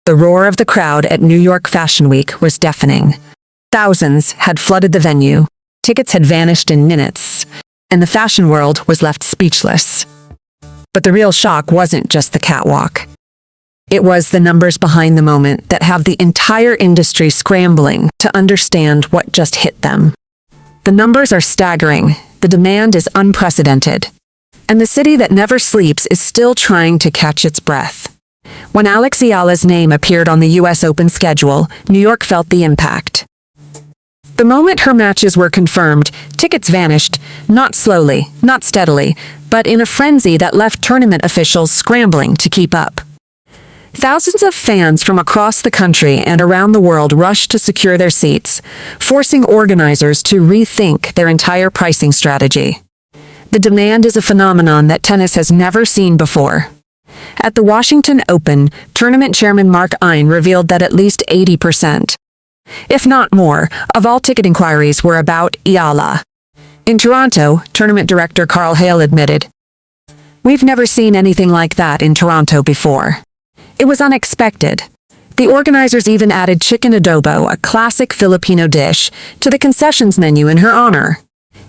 The roar of the crowd at New York Fashion Week was deafening. Thousands had flooded the venue, tickets had vanished in minutes, and the fashion world was left speechless. But the real shock wasn't just the catwalk. It was the numbers behind the moment that have the entire industry scrambling to understand what just hit them. The numbers are staggering, the demand is unprecedented, and the city that never sleeps is still trying to catch its breath. When Eala's name appeared on the US Open schedule, New York felt the impact. The moment her matches were confirmed, tickets vanished, not slowly, not steadily, but in a frenzy that left tournament officials scrambling to keep up. Thousands of fans from across the country and around the world rushed to secure their seats, forcing organizers to rethink their entire pricing strategy. The demand is a phenomenon that tennis has never seen before. At the Washington Open, tournament chairman Mark Ein revealed that at least 80%, if not more, of all ticket inquiries were about Eala. In Toronto, tournament director Carl Hale admitted, "We've never seen anything like that in Toronto before. It was unexpected." The organizers even added chicken adobo, a classic Filipino dish, to the concessions menu in her honor.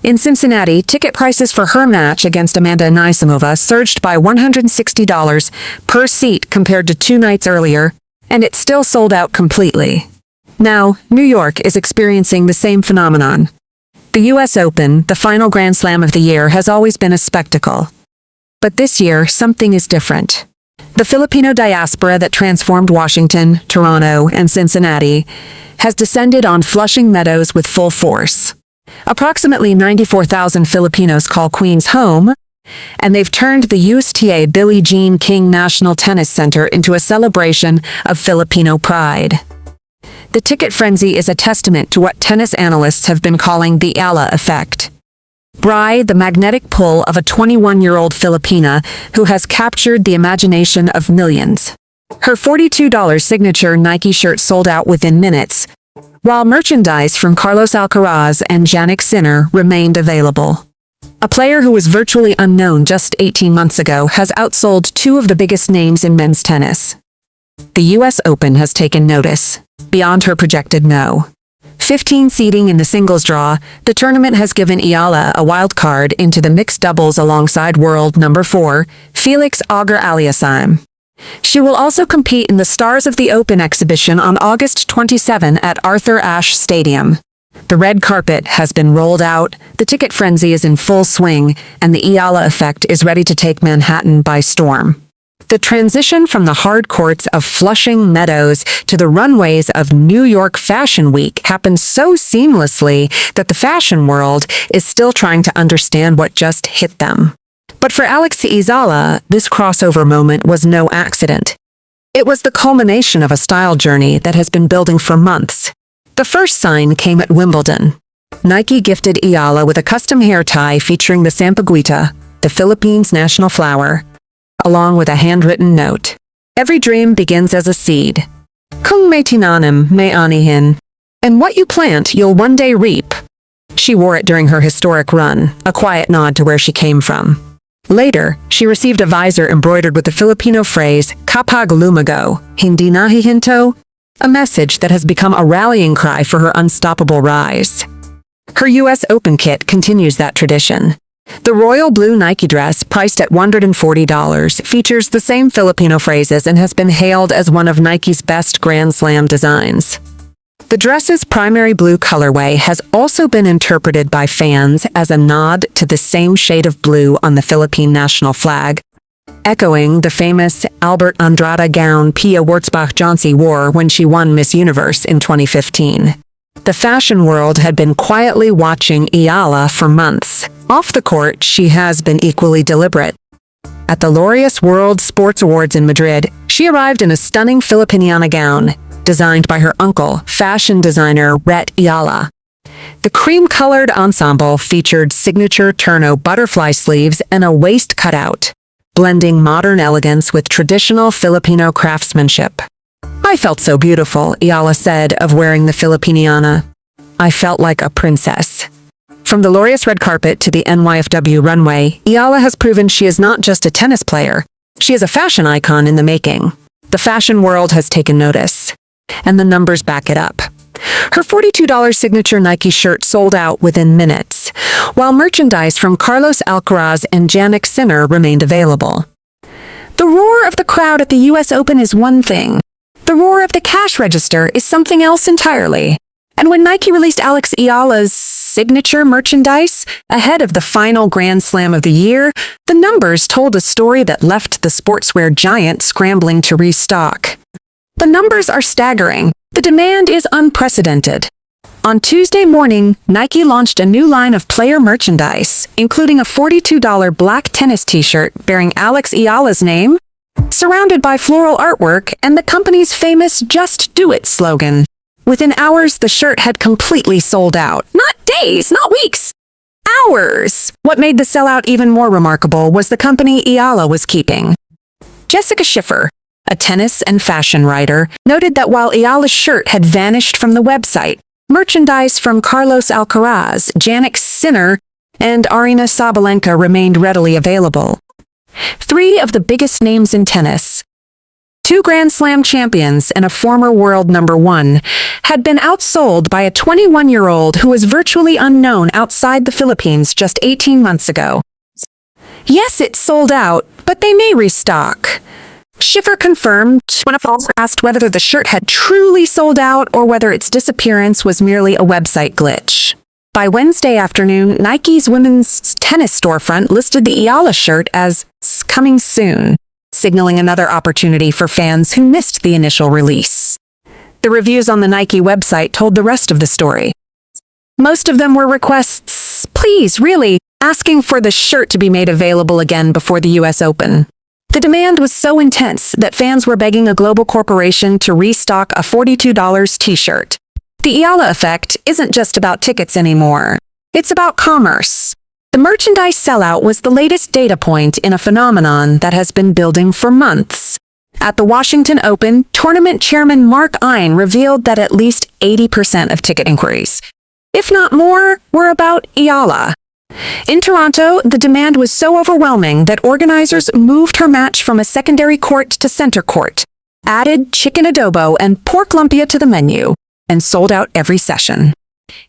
In Cincinnati, ticket prices for her match against Amanda Anisimova surged by $160 per seat compared to 2 nights earlier, and it still sold out completely. Now, New York is experiencing the same phenomenon. The US Open, the final Grand Slam of the year, has always been a spectacle. But this year, something is different. The Filipino diaspora that transformed Washington, Toronto, and Cincinnati has descended on Flushing Meadows with full force. Approximately 94,000 Filipinos call Queens home, and they've turned the USTA Billie Jean King National Tennis Center into a celebration of Filipino pride. The ticket frenzy is a testament to what tennis analysts have been calling the Eala effect. The magnetic pull of a 21-year-old Filipina who has captured the imagination of millions. Her $42 signature Nike shirt sold out within minutes, while merchandise from Carlos Alcaraz and Jannik Sinner remained available. A player who was virtually unknown just 18 months ago has outsold 2 of the biggest names in men's tennis. The US Open has taken notice, beyond her projected no. 15 seeding in the singles draw, the tournament has given Eala a wild card into the mixed doubles alongside world number 4, Felix Auger-Aliassime. She will also compete in the Stars of the Open exhibition on August 27 at Arthur Ashe Stadium. The red carpet has been rolled out, the ticket frenzy is in full swing, and the Eala effect is ready to take Manhattan by storm. The transition from the hard courts of Flushing Meadows to the runways of New York Fashion Week happened so seamlessly that the fashion world is still trying to understand what just hit them. But for Eala, this crossover moment was no accident. It was the culmination of a style journey that has been building for months. The first sign came at Wimbledon. Nike gifted Eala with a custom hair tie featuring the sampaguita, the Philippines' national flower, along with a handwritten note. "Every dream begins as a seed. Kung may tinanim, may anihin. And what you plant, you'll one day reap." She wore it during her historic run, a quiet nod to where she came from. Later, she received a visor embroidered with the Filipino phrase, "Kapag lumago, hindi nahihinto," a message that has become a rallying cry for her unstoppable rise. Her US Open kit continues that tradition. The royal blue Nike dress, priced at $140, features the same Filipino phrases and has been hailed as one of Nike's best Grand Slam designs. The dress's primary blue colorway has also been interpreted by fans as a nod to the same shade of blue on the Philippine national flag, echoing the famous Albert Andrade gown Pia Wurtzbach-Johnson wore when she won Miss Universe in 2015. The fashion world had been quietly watching Eala for months. Off the court, she has been equally deliberate. At the Laureus World Sports Awards in Madrid, she arrived in a stunning Filipiniana gown, designed by her uncle, fashion designer Rhett Eala. The cream-colored ensemble featured signature Turno butterfly sleeves and a waist cutout, blending modern elegance with traditional Filipino craftsmanship. "I felt so beautiful," Eala said of wearing the Filipiniana. "I felt like a princess." From the Laureus red carpet to the NYFW runway, Eala has proven she is not just a tennis player, she is a fashion icon in the making. The fashion world has taken notice, and the numbers back it up. Her $42 signature Nike shirt sold out within minutes, while merchandise from Carlos Alcaraz and Jannik Sinner remained available. The roar of the crowd at the US Open is one thing. The roar of the cash register is something else entirely. And when Nike released Eala's signature merchandise ahead of the final Grand Slam of the year, the numbers told a story that left the sportswear giant scrambling to restock. The numbers are staggering. The demand is unprecedented. On Tuesday morning, Nike launched a new line of player merchandise, including a $42 black tennis t-shirt bearing Eala's name, surrounded by floral artwork and the company's famous "Just Do It" slogan. Within hours, the shirt had completely sold out. Not days, not weeks. Hours! What made the sellout even more remarkable was the company Eala was keeping. Jessica Schiffer, a tennis and fashion writer, noted that while Eala's shirt had vanished from the website, merchandise from Carlos Alcaraz, Jannik Sinner, and Aryna Sabalenka remained readily available. Three of the biggest names in tennis, two Grand Slam champions and a former world number one, had been outsold by a 21-year-old who was virtually unknown outside the Philippines just 18 months ago. Yes, it sold out, but they may restock. Schiffer confirmed when a follower asked whether the shirt had truly sold out or whether its disappearance was merely a website glitch. By Wednesday afternoon, Nike's women's tennis storefront listed the Eala shirt as coming soon, signaling another opportunity for fans who missed the initial release. The reviews on the Nike website told the rest of the story. Most of them were requests, please, really, asking for the shirt to be made available again before the US Open. The demand was so intense that fans were begging a global corporation to restock a $42 t-shirt. The Eala effect isn't just about tickets anymore. It's about commerce. The merchandise sellout was the latest data point in a phenomenon that has been building for months. At the Washington Open, tournament chairman Mark Ein revealed that at least 80% of ticket inquiries, if not more, were about Eala. In Toronto, the demand was so overwhelming that organizers moved her match from a secondary court to center court, added chicken adobo and pork lumpia to the menu, and sold out every session.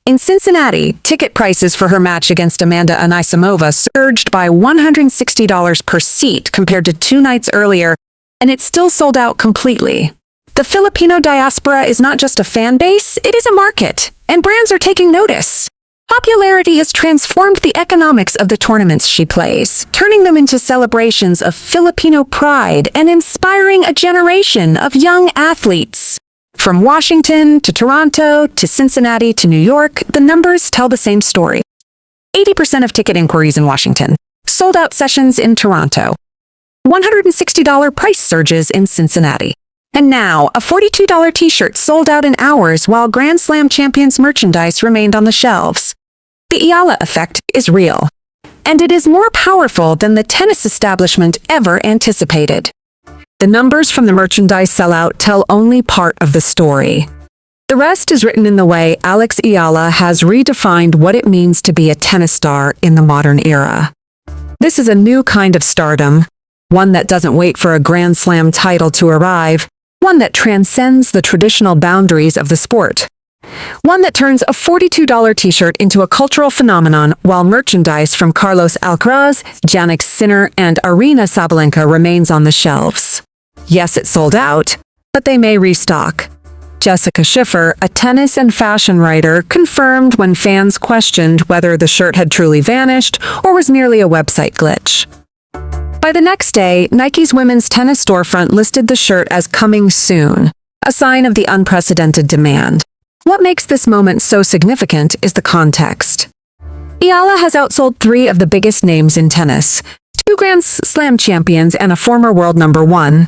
In Cincinnati, ticket prices for her match against Amanda Anisimova surged by $160 per seat compared to 2 nights earlier, and it still sold out completely. The Filipino diaspora is not just a fan base, it is a market, and brands are taking notice. Popularity has transformed the economics of the tournaments she plays, turning them into celebrations of Filipino pride and inspiring a generation of young athletes. From Washington to Toronto to Cincinnati to New York, the numbers tell the same story. 80% of ticket inquiries in Washington, sold-out sessions in Toronto, $160 price surges in Cincinnati. And now, a $42 t-shirt sold out in hours while Grand Slam champions merchandise remained on the shelves. The Eala effect is real, and it is more powerful than the tennis establishment ever anticipated. The numbers from the merchandise sellout tell only part of the story. The rest is written in the way Eala has redefined what it means to be a tennis star in the modern era. This is a new kind of stardom, one that doesn't wait for a Grand Slam title to arrive, one that transcends the traditional boundaries of the sport. One that turns a $42 t-shirt into a cultural phenomenon while merchandise from Carlos Alcaraz, Jannik Sinner, and Aryna Sabalenka remains on the shelves. Yes, it sold out, but they may restock. Jessica Schiffer, a tennis and fashion writer, confirmed when fans questioned whether the shirt had truly vanished or was merely a website glitch. By the next day, Nike's women's tennis storefront listed the shirt as coming soon, a sign of the unprecedented demand. What makes this moment so significant is the context. Eala has outsold 3 of the biggest names in tennis, 2 Grand Slam champions and a former world number one,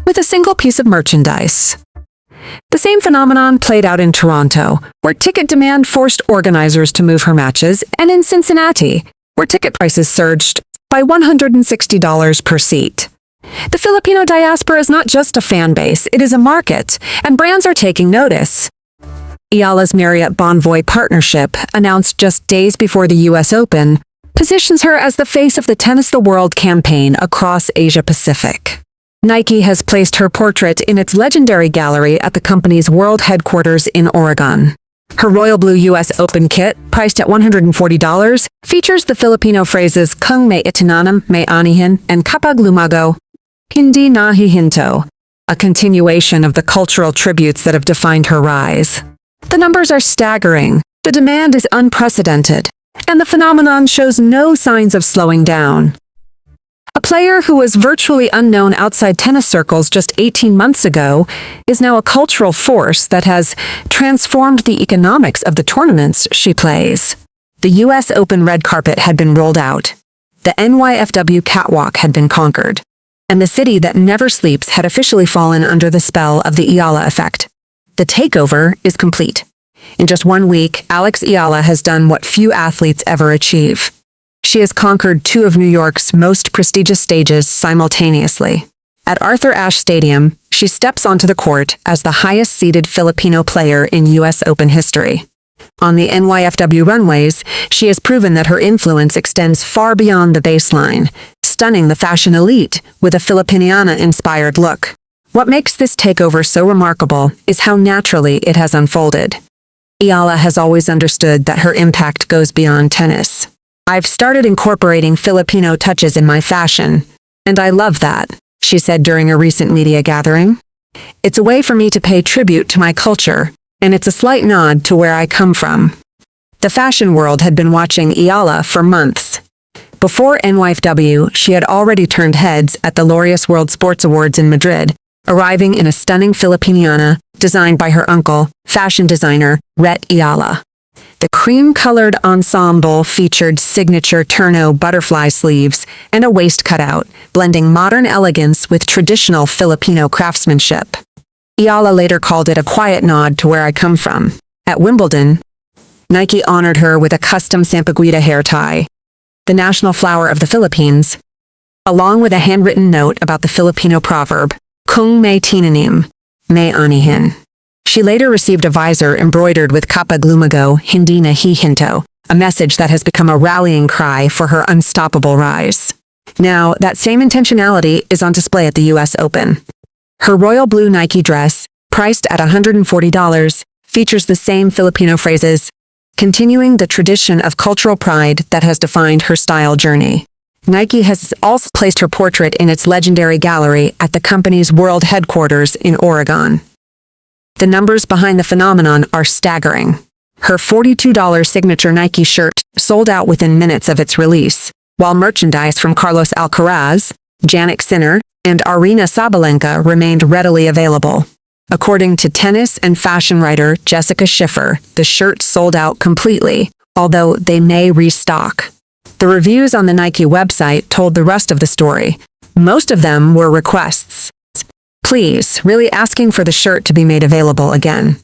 with a single piece of merchandise. The same phenomenon played out in Toronto, where ticket demand forced organizers to move her matches, and in Cincinnati, where ticket prices surged by $160 per seat. The Filipino diaspora is not just a fan base, it is a market, and brands are taking notice. Eala's Marriott Bonvoy partnership, announced just days before the US Open, positions her as the face of the Tennis the World campaign across Asia-Pacific. Nike has placed her portrait in its legendary gallery at the company's world headquarters in Oregon. Her royal blue U.S. Open kit, priced at $140, features the Filipino phrases Kung may itinanam may anihin and Kapag lumago, hindi na hihinto, a continuation of the cultural tributes that have defined her rise. The numbers are staggering, the demand is unprecedented, and the phenomenon shows no signs of slowing down. A player who was virtually unknown outside tennis circles just 18 months ago is now a cultural force that has transformed the economics of the tournaments she plays. The U.S. Open red carpet had been rolled out. The NYFW catwalk had been conquered. And the city that never sleeps had officially fallen under the spell of the Eala effect. The takeover is complete. In just 1 week, Eala has done what few athletes ever achieve. She has conquered 2 of New York's most prestigious stages simultaneously. At Arthur Ashe Stadium, she steps onto the court as the highest-seeded Filipino player in U.S. Open history. On the NYFW runways, she has proven that her influence extends far beyond the baseline, stunning the fashion elite with a Filipiniana-inspired look. What makes this takeover so remarkable is how naturally it has unfolded. Eala has always understood that her impact goes beyond tennis. "I've started incorporating Filipino touches in my fashion, and I love that," she said during a recent media gathering. "It's a way for me to pay tribute to my culture, and it's a slight nod to where I come from." The fashion world had been watching Eala for months. Before NYFW, she had already turned heads at the Laureus World Sports Awards in Madrid, arriving in a stunning Filipiniana designed by her uncle, fashion designer Rhett Eala. The cream-colored ensemble featured signature Turno butterfly sleeves and a waist cutout, blending modern elegance with traditional Filipino craftsmanship. Eala later called it a quiet nod to where I come from. At Wimbledon, Nike honored her with a custom sampaguita hair tie, the national flower of the Philippines, along with a handwritten note about the Filipino proverb, Kung may tinanim, may anihin. She later received a visor embroidered with Kapag lumago, hindi na hihinto, a message that has become a rallying cry for her unstoppable rise. Now, that same intentionality is on display at the U.S. Open. Her royal blue Nike dress, priced at $140, features the same Filipino phrases, continuing the tradition of cultural pride that has defined her style journey. Nike has also placed her portrait in its legendary gallery at the company's world headquarters in Oregon. The numbers behind the phenomenon are staggering. Her $42 signature Nike shirt sold out within minutes of its release, while merchandise from Carlos Alcaraz, Jannik Sinner, and Aryna Sabalenka remained readily available. According to tennis and fashion writer Jessica Schiffer, the shirt sold out completely, although they may restock. The reviews on the Nike website told the rest of the story. Most of them were requests. Please, really asking for the shirt to be made available again.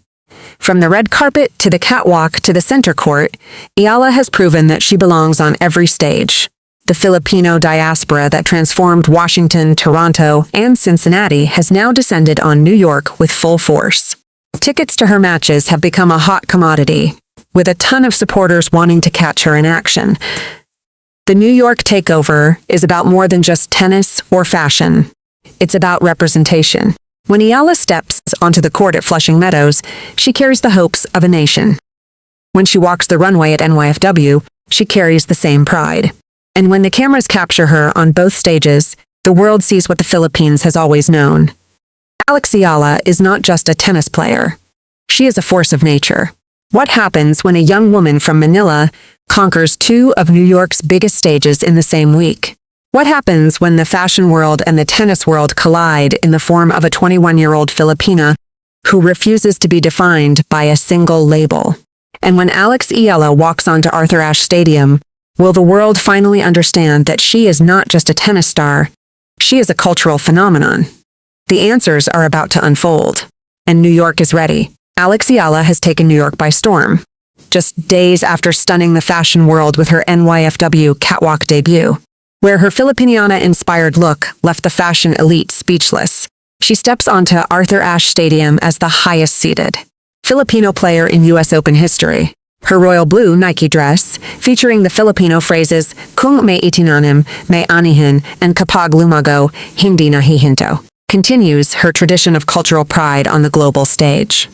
From the red carpet to the catwalk to the center court, Eala has proven that she belongs on every stage. The Filipino diaspora that transformed Washington, Toronto, and Cincinnati has now descended on New York with full force. Tickets to her matches have become a hot commodity, with a ton of supporters wanting to catch her in action. The New York takeover is about more than just tennis or fashion. It's about representation. When Eala steps onto the court at Flushing Meadows, she carries the hopes of a nation. When she walks the runway at NYFW, she carries the same pride. And when the cameras capture her on both stages, the world sees what the Philippines has always known. Eala is not just a tennis player. She is a force of nature. What happens when a young woman from Manila conquers 2 of New York's biggest stages in the same week? What happens when the fashion world and the tennis world collide in the form of a 21-year-old Filipina who refuses to be defined by a single label? And when Eala walks onto Arthur Ashe Stadium, will the world finally understand that she is not just a tennis star, she is a cultural phenomenon? The answers are about to unfold, and New York is ready. Eala has taken New York by storm, just days after stunning the fashion world with her NYFW catwalk debut, where her Filipiniana-inspired look left the fashion elite speechless. She steps onto Arthur Ashe Stadium as the highest-seeded Filipino player in U.S. Open history. Her royal blue Nike dress, featuring the Filipino phrases kung may itinanim, may anihin, and kapag lumago, hindi na hihinto, continues her tradition of cultural pride on the global stage.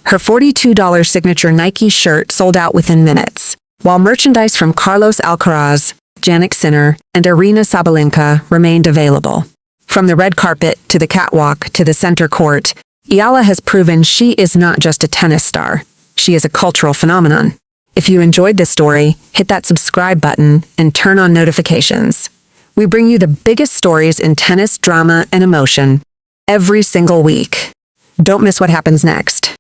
Her $42 signature Nike shirt sold out within minutes, while merchandise from Carlos Alcaraz, Jannik Sinner, and Arina Sabalenka remained available. From the red carpet to the catwalk to the center court, Eala has proven she is not just a tennis star. She is a cultural phenomenon. If you enjoyed this story, hit that subscribe button and turn on notifications. We bring you the biggest stories in tennis, drama, and emotion every single week. Don't miss what happens next.